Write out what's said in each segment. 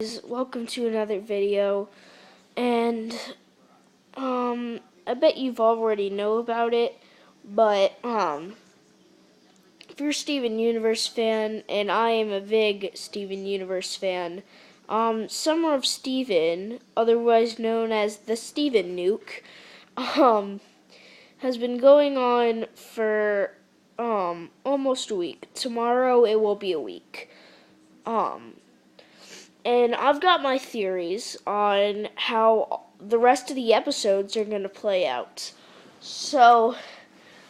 Welcome to another video, and I bet you've already know about it, but if you're a Steven Universe fan, and I am a big Steven Universe fan, Summer of Steven, otherwise known as the Steven Nuke, has been going on for almost a week. Tomorrow it will be a week. And I've got my theories on how the rest of the episodes are going to play out. So,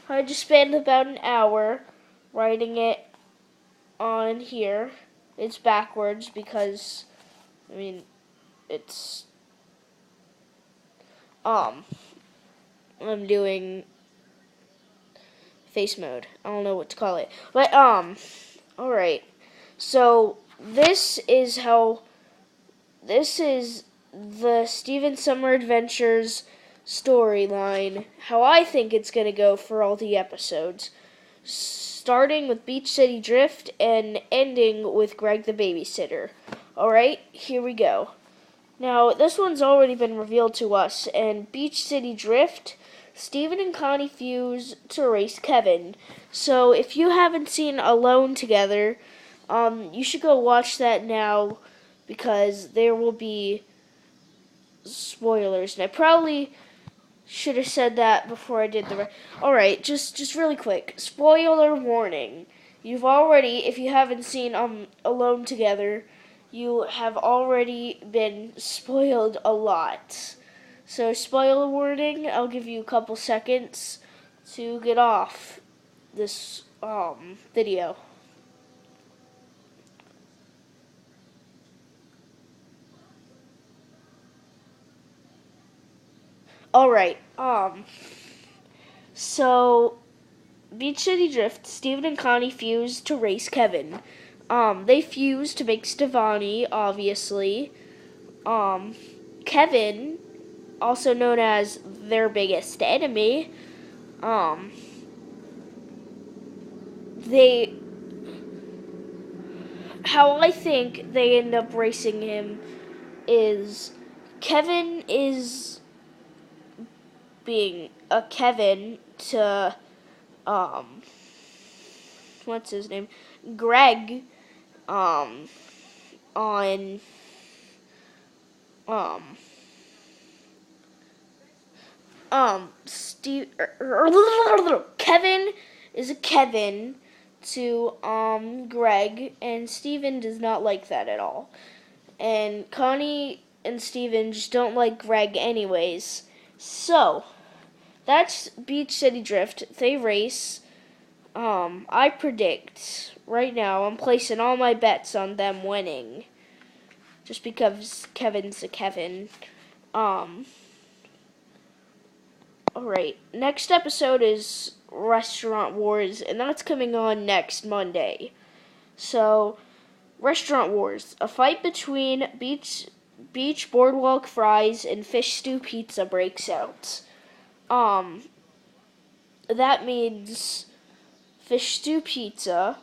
I just spent about an hour writing it on here. It's backwards because, it's, I'm doing face mode. I don't know what to call it. But, alright. So, this is the Steven Summer Adventures storyline, how I think it's going to go for all the episodes, starting with Beach City Drift and ending with Greg the Babysitter. Alright, here we go. Now, this one's already been revealed to us, and Beach City Drift, Steven and Connie fuse to erase Kevin. So, if you haven't seen Alone Together, you should go watch that now, because there will be spoilers. And I probably should have said that before I did the... Alright, just really quick. Spoiler warning. If you haven't seen Alone Together, you have already been spoiled a lot. So, spoiler warning, I'll give you a couple seconds to get off this video. Alright, so, Beach City Drift, Steven and Connie fuse to race Kevin. They fuse to make Stevani, obviously. Kevin, also known as their biggest enemy, how I think they end up racing him is Kevin is being a Kevin to what's his name? Greg on Kevin is a Kevin to Greg, and Steven does not like that at all. And Connie and Steven just don't like Greg anyways. So, that's Beach City Drift. They race. I predict right now, I'm placing all my bets on them winning. Just because Kevin's a Kevin. Alright, next episode is Restaurant Wars, and that's coming on next Monday. So, Restaurant Wars. A fight between Beach Boardwalk Fries and Fish Stew Pizza breaks out. That means Fish Stew Pizza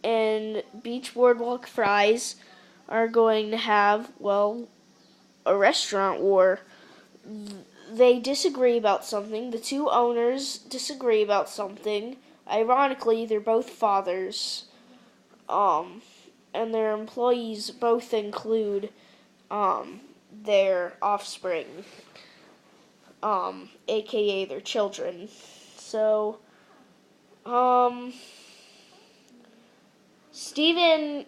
and Beach Boardwalk Fries are going to have, a restaurant war. They disagree about something. The two owners disagree about something. Ironically, they're both fathers. And their employees both include their offspring, aka their children. So, Steven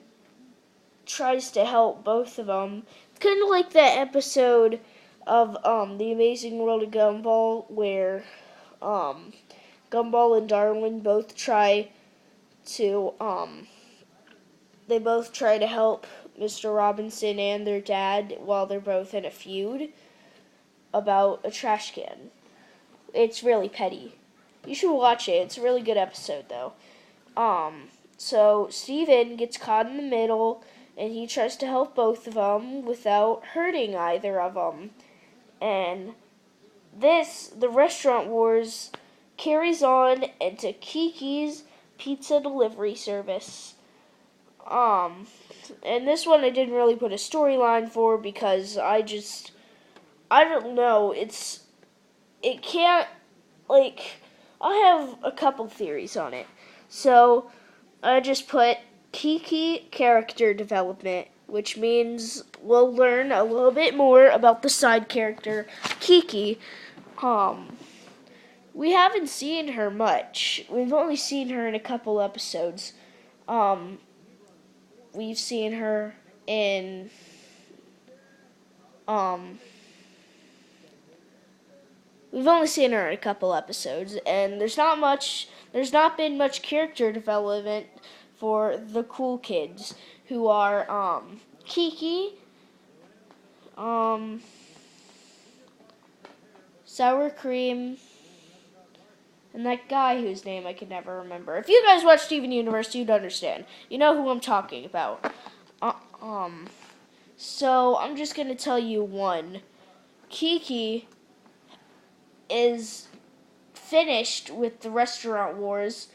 tries to help both of them. It's kind of like that episode of The Amazing World of Gumball where Gumball and Darwin both try to help Mr. Robinson and their dad while they're both in a feud about a trash can. It's really petty. You should watch it. It's a really good episode, though. So Steven gets caught in the middle, and he tries to help both of them without hurting either of them. And the Restaurant Wars, carries on into Kiki's Pizza Delivery Service. and this one I didn't really put a storyline for because I don't know. It can't, like, I have a couple theories on it. So I just put Kiki character development, which means we'll learn a little bit more about the side character, Kiki. We haven't seen her much. We've only seen her in a couple episodes. We've seen her in we've only seen her in a couple episodes, and there's not been much character development for the cool kids who are Kiki, Sour Cream, and that guy whose name I can never remember. If you guys watch Steven Universe, you'd understand. You know who I'm talking about. So I'm just gonna tell you one. Kiki is finished with the restaurant wars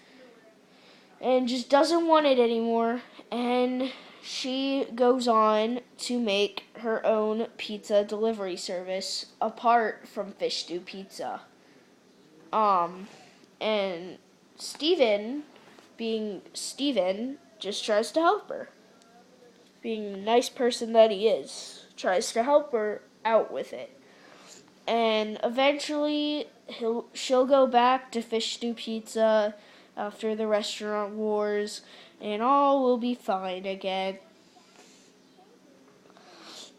and just doesn't want it anymore, and she goes on to make her own pizza delivery service apart from Fish Stew Pizza. And Steven, being Steven, just tries to help her. Being the nice person that he is, tries to help her out with it. And eventually she'll go back to Fish Stew Pizza after the restaurant wars, and all will be fine again.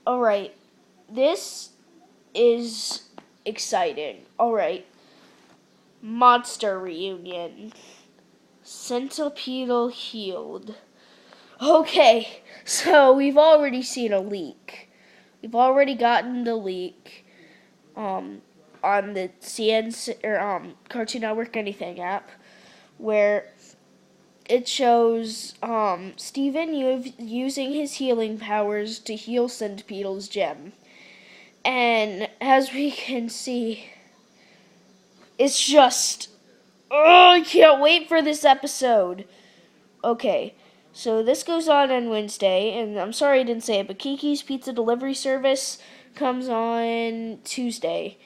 Alright, this is exciting. Alright, monster reunion. Centipedal healed. Okay, so we've already seen a leak. We've already gotten the leak on the CNC or Cartoon Network Anything app, where it shows Steven using his healing powers to heal Centipedal's gem. And as we can see, it's just, I can't wait for this episode. Okay, so this goes on Wednesday, and I'm sorry I didn't say it, but Kiki's Pizza Delivery Service comes on Tuesday.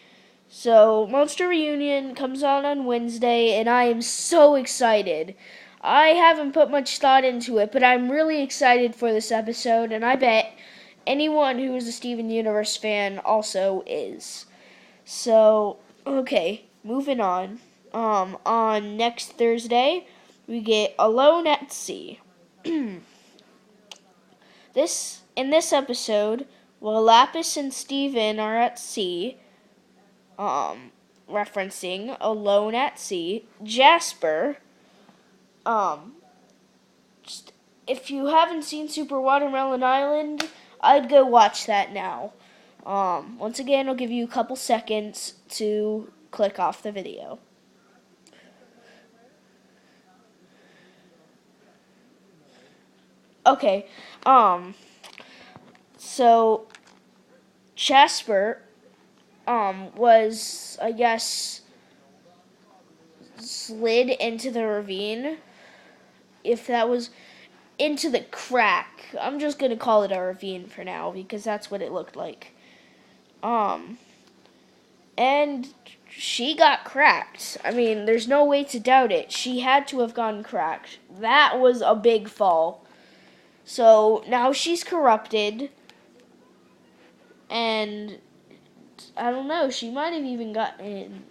So Monster Reunion comes on Wednesday, and I am so excited. I haven't put much thought into it, but I'm really excited for this episode, and I bet anyone who is a Steven Universe fan also is. So, okay, moving on. On next Thursday, we get Alone at Sea. In this episode, while Lapis and Steven are at sea, referencing Alone at Sea, Jasper, if you haven't seen Super Watermelon Island, I'd go watch that now. Once again, I'll give you a couple seconds to click off the video. Okay, so Jasper, was, I guess, slid into the ravine. If that was into the crack, I'm just gonna call it a ravine for now because that's what it looked like. And she got cracked. I mean, there's no way to doubt it. She had to have gotten cracked. That was a big fall. So now she's corrupted, and I don't know, she might have even gotten in.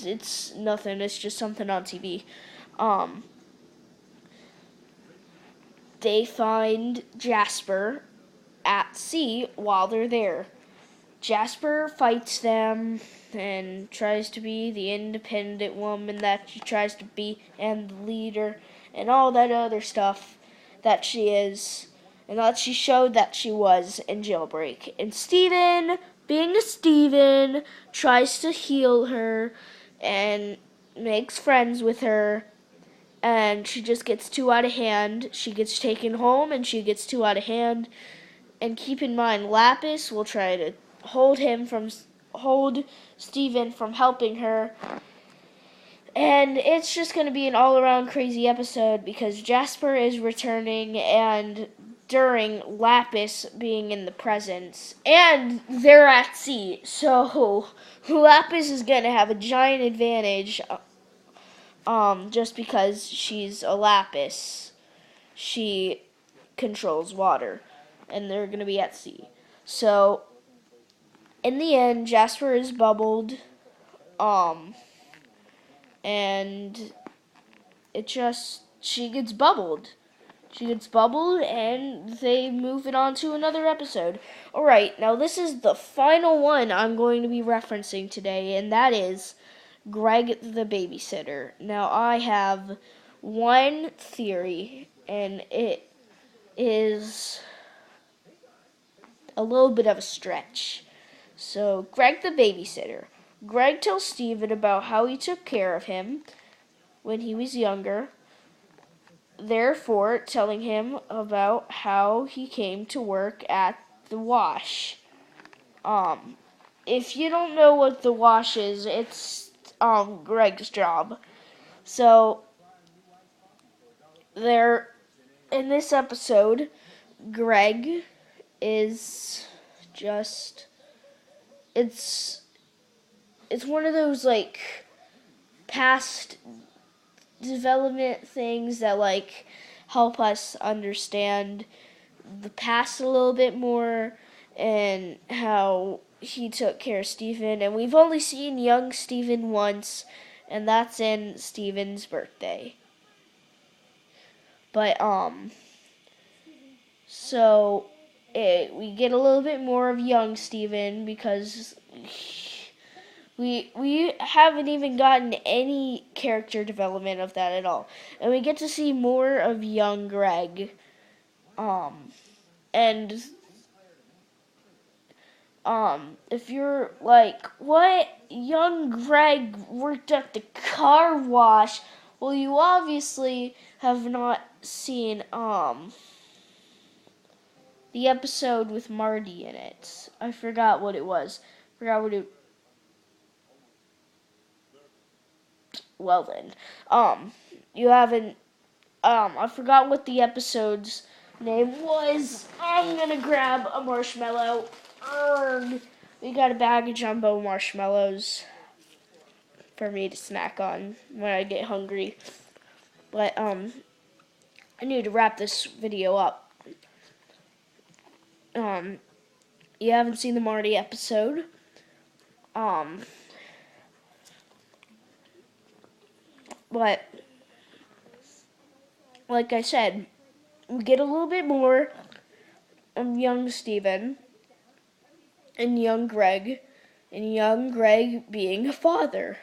It's nothing, it's just something on TV. They find Jasper at sea while they're there. Jasper fights them and tries to be the independent woman that she tries to be, and the leader, and all that other stuff that she is, and that she showed that she was in Jailbreak. And Steven, being a Steven, tries to heal her and makes friends with her, and she just gets too out of hand. She gets taken home, and she gets too out of hand. And keep in mind, Lapis will try to hold Steven from helping her. And it's just going to be an all-around crazy episode because Jasper is returning and during Lapis being in the presence. And they're at sea. So Lapis is going to have a giant advantage just because she's a Lapis. She controls water. And they're going to be at sea. So in the end, Jasper is bubbled. And she gets bubbled. She gets bubbled, and they move it on to another episode. Alright, now this is the final one I'm going to be referencing today, and that is Greg the Babysitter. Now, I have one theory, and it is a little bit of a stretch. So, Greg the Babysitter. Greg tells Steven about how he took care of him when he was younger, therefore telling him about how he came to work at the wash. If you don't know what the wash is, it's Greg's job. So there in this episode, Greg is just it's one of those like past development things that like help us understand the past a little bit more and how he took care of Steven. And we've only seen young Steven once, and that's in Steven's birthday. But so we get a little bit more of young Steven because we haven't even gotten any character development of that at all. And we get to see more of young Greg. And if you're like, what? Young Greg worked at the car wash? Well, you obviously have not seen the episode with Marty in it. I forgot what it was. Well then, you haven't, I forgot what the episode's name was. I'm gonna grab a marshmallow. We got a bag of jumbo marshmallows for me to snack on when I get hungry. But, I need to wrap this video up. You haven't seen the Marty episode. But, like I said, we get a little bit more of young Steven and young Greg being a father.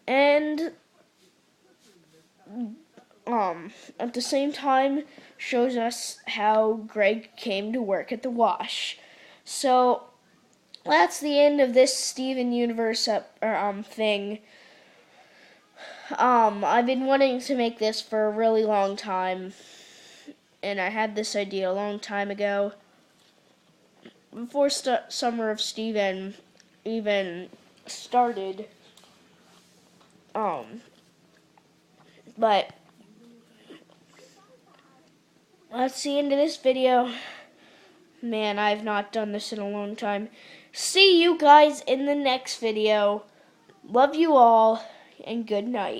And, at the same time, shows us how Greg came to work at the wash. So, that's the end of this Steven Universe thing. I've been wanting to make this for a really long time, and I had this idea a long time ago, before Summer of Steven even started. But that's the end of this video. Man, I've not done this in a long time. See you guys in the next video. Love you all, and good night.